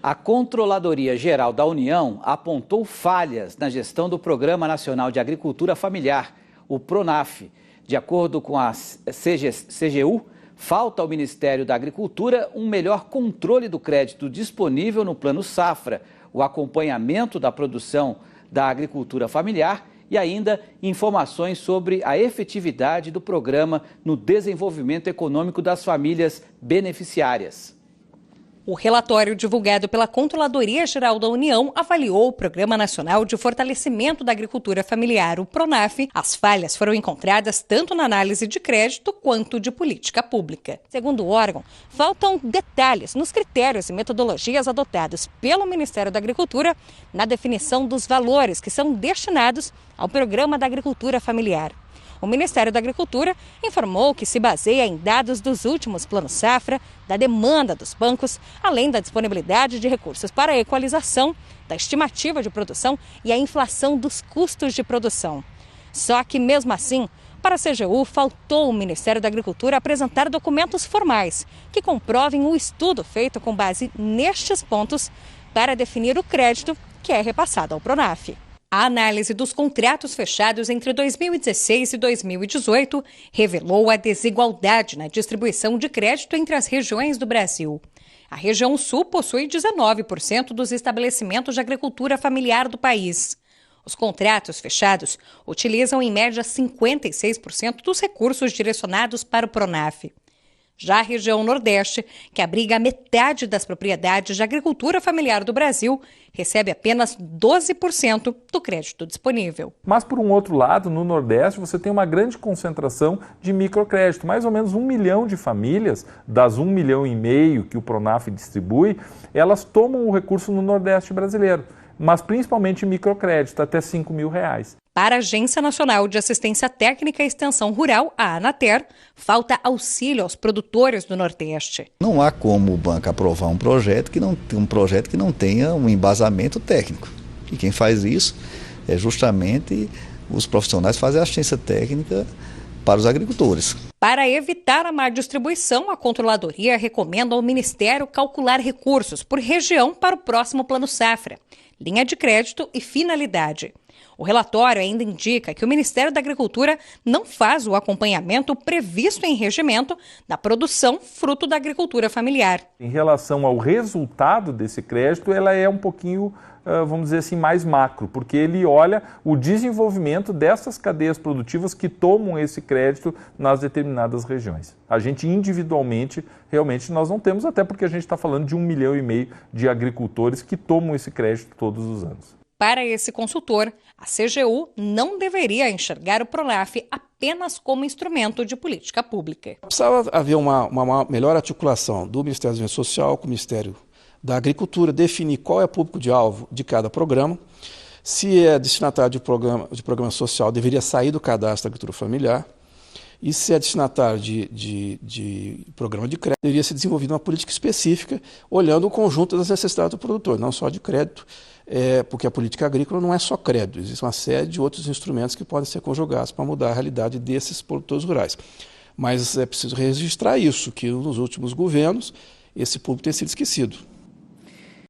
A Controladoria Geral da União apontou falhas na gestão do Programa Nacional de Agricultura Familiar, o PRONAF. De acordo com a CGU, falta ao Ministério da Agricultura um melhor controle do crédito disponível no Plano Safra, o acompanhamento da produção da agricultura familiar e ainda informações sobre a efetividade do programa no desenvolvimento econômico das famílias beneficiárias. O relatório divulgado pela Controladoria Geral da União avaliou o Programa Nacional de Fortalecimento da Agricultura Familiar, o PRONAF. As falhas foram encontradas tanto na análise de crédito quanto de política pública. Segundo o órgão, faltam detalhes nos critérios e metodologias adotados pelo Ministério da Agricultura na definição dos valores que são destinados ao Programa da Agricultura Familiar. O Ministério da Agricultura informou que se baseia em dados dos últimos planos safra, da demanda dos bancos, além da disponibilidade de recursos para a equalização, da estimativa de produção e a inflação dos custos de produção. Só que, mesmo assim, para a CGU, faltou o Ministério da Agricultura apresentar documentos formais que comprovem o estudo feito com base nestes pontos para definir o crédito que é repassado ao PRONAF. A análise dos contratos fechados entre 2016 e 2018 revelou a desigualdade na distribuição de crédito entre as regiões do Brasil. A região sul possui 19% dos estabelecimentos de agricultura familiar do país. Os contratos fechados utilizam em média 56% dos recursos direcionados para o PRONAF. Já a região Nordeste, que abriga a metade das propriedades de agricultura familiar do Brasil, recebe apenas 12% do crédito disponível. Mas, por um outro lado, no Nordeste, você tem uma grande concentração de microcrédito. Mais ou menos 1 milhão de famílias, das 1,5 milhão que o PRONAF distribui, elas tomam o recurso no Nordeste brasileiro, mas principalmente microcrédito, até R$5 mil. Para a Agência Nacional de Assistência Técnica e Extensão Rural, a ANATER, falta auxílio aos produtores do Nordeste. Não há como o banco aprovar um projeto que não tenha um embasamento técnico. E quem faz isso é justamente os profissionais que fazem assistência técnica para os agricultores. Para evitar a má distribuição, a Controladoria recomenda ao Ministério calcular recursos por região para o próximo Plano Safra, linha de crédito e finalidade. O relatório ainda indica que o Ministério da Agricultura não faz o acompanhamento previsto em regimento da produção fruto da agricultura familiar. Em relação ao resultado desse crédito, ela é um pouquinho, vamos dizer assim, mais macro, porque ele olha o desenvolvimento dessas cadeias produtivas que tomam esse crédito nas determinadas regiões. A gente individualmente, realmente, nós não temos, até porque a gente está falando de 1,5 milhão de agricultores que tomam esse crédito todos os anos. Para esse consultor, a CGU não deveria enxergar o PRONAF apenas como instrumento de política pública. Precisava haver uma melhor articulação do Ministério do Desenvolvimento Social com o Ministério da Agricultura, definir qual é o público-alvo de cada programa, se é destinatário de programa social, deveria sair do cadastro da agricultura familiar, e se é destinatário de programa de crédito, deveria ser desenvolvida uma política específica, olhando o conjunto das necessidades do produtor, não só de crédito, porque a política agrícola não é só crédito, existe uma série de outros instrumentos que podem ser conjugados para mudar a realidade desses produtores rurais. Mas é preciso registrar isso, que nos últimos governos esse público tem sido esquecido.